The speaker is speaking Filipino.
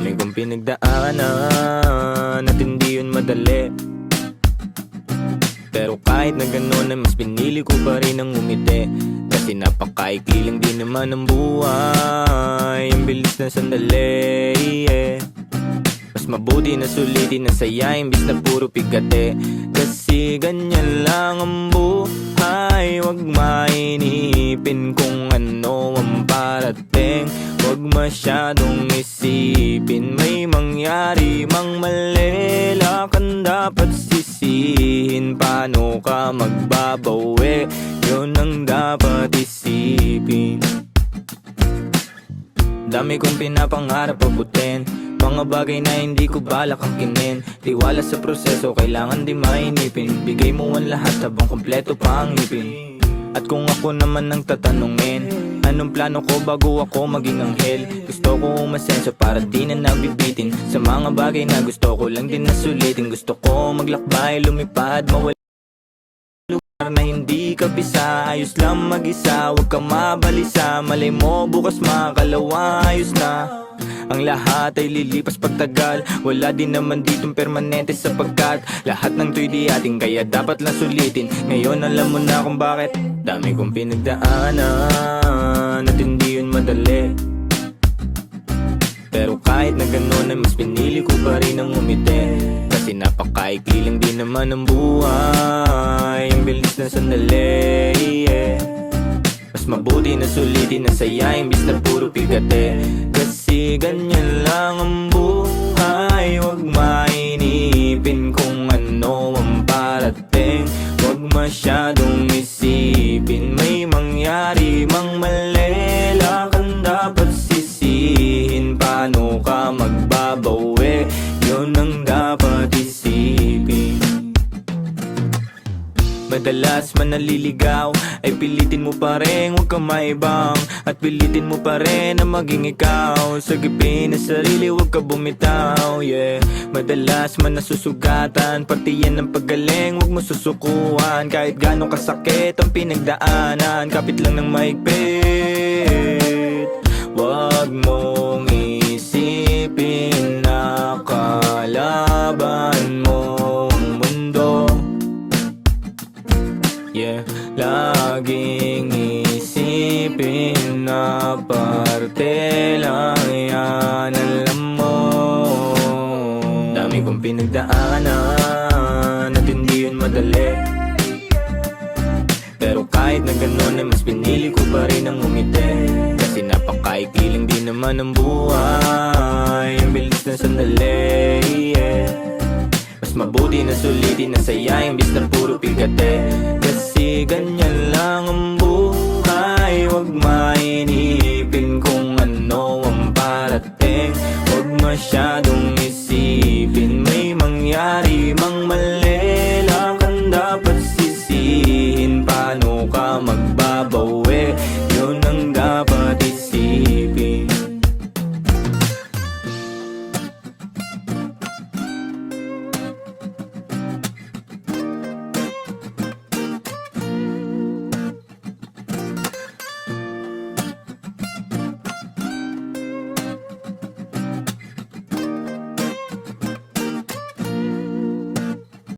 Dami kong pinagdaanan at hindi yun madali. Pero kahit na gano'n ay mas pinili ko pa rin ang umiti. Kasi napakaikli lang din naman ang buhay. Ang bilis na sandali, Mas mabuti na sulitin ang saya imbis na puro pigate. Kasi ganyan lang ang buhay. Huwag mainipin kung ano ang parating. Huwag masyadong isipin may mangyari mang mali. Lakan dapat sisihin, paano ka magbabawi? Yun ang dapat isipin. Dami kong pinapangarap abutin, mga bagay na hindi ko balak angkinin. Tiwala sa proseso, kailangan di mainipin. Bigay mo ang lahat habang kompleto pa ang ngipin. At kung ako naman ang tatanungin, anong plano ko bago ako maging anghel? Gusto ko umasenso para di na nabibitin sa mga bagay na gusto ko lang din na sulitin. Gusto ko maglakbay, lumipad, mawala na hindi ka bisa. Ayos lang mag-isa, huwag kang mabalisa. Malay mo bukas makalawa, ayos na. Ang lahat ay lilipas pagtagal. Wala din naman ditong permanente sapagkat lahat ng to'y di ating, kaya dapat lang sulitin. Ngayon alam mo na kung bakit. Dami kong pinagdaanan at hindi yun madali. Pero kahit na gano'n ay mas pinili ko pa rin ang umiti. Kasi napakaikli lang din naman ang buhay. Ang bilis na sandali, Mas mabuti na sulitin ang saya imbis na puro pigate. Kasi ganyan lang ang buhay. Huwag mainipin kung ano ang parating. Huwag masyadong isipin may mangyari mang mali. Lakan dapat sisihin, paano ka magbabawi? Yun ang dapat isipin. Madalas man naliligaw ay pilitin mo pa rin, huwag kang maibang. At pilitin mo pa rin na maging ikaw. Sagipin na sarili, huwag ka bumitaw, Madalas man nasusugatan, pati yan ang paggaling, huwag mo susukuhan. Kahit gano'ng kasakit ang pinagdaanan, kapit lang ng maigpit. Huwag mong isipin na kalaban mo ang mundo. Laging isipin na parte lang yan, alam mo. Dami kong pinagdaanan at hindi yun madali. Pero kahit na gano'n ay mas pinili ko pa rin ang umiti. Kasi napakaikli lang din naman ang buhay. Ang bilis na sandali, Mas mabuti na sulitin ang saya imbis na puro pigate. Kasi ganyan lang ang buhay. Huwag mainipin kung ano ang parating. Huwag masyadong isipin may mangyari mang mali. Lakan dapat sisihin, paano ka magbabawi?